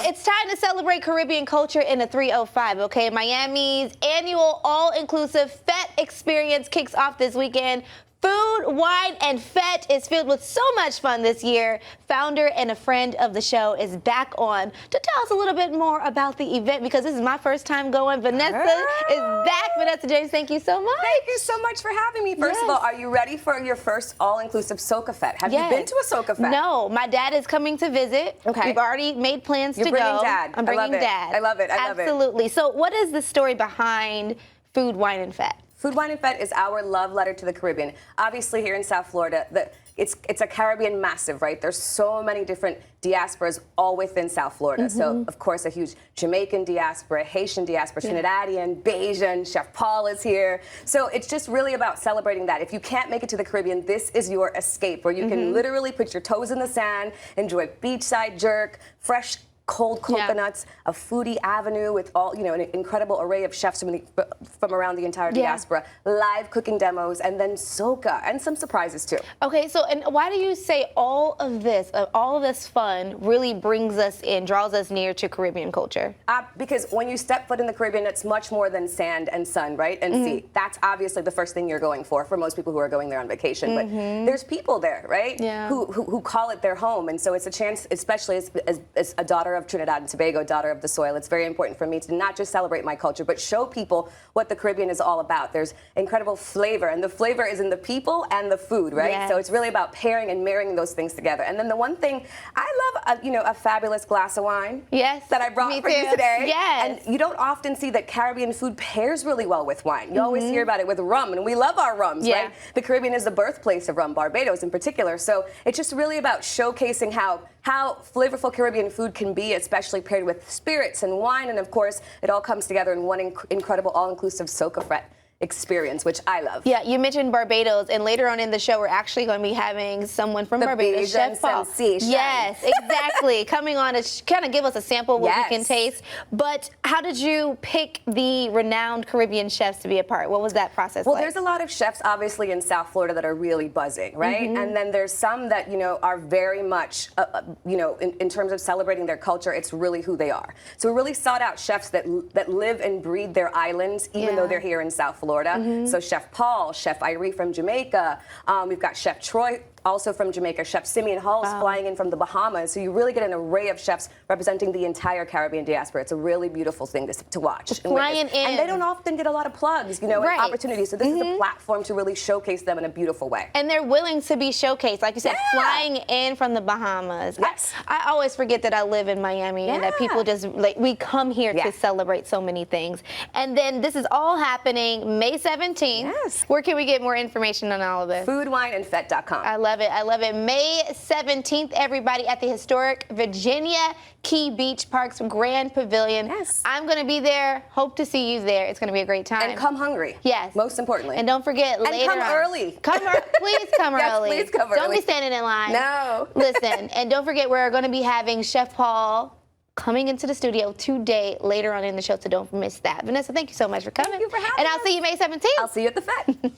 It's time to celebrate Caribbean culture in a 305, okay? Miami's annual all-inclusive Fete experience kicks off this weekend. Food, wine, and Fete is filled with so much fun this year. Founder and a friend of the show is back on to tell us a little bit more about the event because this is my first time going. Vanessa is back. Vanessa James, thank you so much. Thank you so much for having me. First of all, are you ready for your first all-inclusive Soca Fete? Have you been to a Soca Fete? No, my dad is coming to visit. Okay. We've already made plans to go. You're bringing Dad. I'm bringing Dad. I love it. I love it. Absolutely. So what is the story behind Food, Wine, and Fete? Food, Wine, and Fete is our love letter to the Caribbean. Obviously, here in South Florida, it's a Caribbean massive, right? There's so many different diasporas all within South Florida. So, of course, a huge Jamaican diaspora, Haitian diaspora, Trinidadian, Bajan, Chef Paul is here. So it's just really about celebrating that. If you can't make it to the Caribbean, this is your escape, where you can literally put your toes in the sand, enjoy beachside jerk, fresh cold coconuts, a foodie avenue with all, an incredible array of chefs from around the entire diaspora, live cooking demos, and then Soca, and some surprises too. Okay, so and why do you say all of this fun really brings us in, draws us near to Caribbean culture? Because when you step foot in the Caribbean, it's much more than sand and sun, right? And sea. That's obviously the first thing you're going for most people who are going there on vacation. But there's people there, right? Yeah. Who call it their home. And so it's a chance, especially as a daughter of Trinidad and Tobago, daughter of the soil, it's very important for me to not just celebrate my culture, but show people what the Caribbean is all about. There's incredible flavor, and the flavor is in the people and the food, right? Yes. So it's really about pairing and marrying those things together. And then the one thing, I love, a fabulous glass of wine. Yes. That I brought for you today. Yes. And you don't often see that Caribbean food pairs really well with wine. You always hear about it with rum, and we love our rums, right? The Caribbean is the birthplace of rum, Barbados in particular. So it's just really about showcasing how flavorful Caribbean food can be, especially paired with spirits and wine, and of course, it all comes together in one incredible all-inclusive Soca Fete experience, which I love. Yeah, you mentioned Barbados, and later on in the show, we're actually going to be having someone from Barbados, Chef Paul. Yes, exactly. Coming on to kind of give us a sample of what we can taste. But how did you pick the renowned Caribbean chefs to be a part? What was that process like? Well, there's a lot of chefs, obviously, in South Florida that are really buzzing, right? And then there's some that, are very much, in terms of celebrating their culture, it's really who they are. So we really sought out chefs that live and breathe their islands, even though they're here in South Florida. So Chef Paul, Chef Irie from Jamaica, we've got Chef Troy, also from Jamaica, Chef Simeon Hall is flying in from the Bahamas. So you really get an array of chefs representing the entire Caribbean diaspora. It's a really beautiful thing to watch. Flying in. And they don't often get a lot of plugs, and opportunities. So this is a platform to really showcase them in a beautiful way. And they're willing to be showcased, like you said, flying in from the Bahamas. Yes. I always forget that I live in Miami and that people just, we come here to celebrate so many things. And then this is all happening May 17th. Yes. Where can we get more information on all of this? Foodwineandfete.com. I love it. I love it. May 17th, everybody, at the historic Virginia Key Beach Park's Grand Pavilion. Yes. I'm going to be there. Hope to see you there. It's going to be a great time. And come hungry. Yes. Most importantly. And don't forget, later come early. Please come early. Please come early. Don't be standing in line. No. Listen, and don't forget, we're going to be having Chef Paul coming into the studio today, later on in the show, so don't miss that. Vanessa, thank you so much for coming. Thank you for having us. And I'll see you May 17th. I'll see you at the Fete.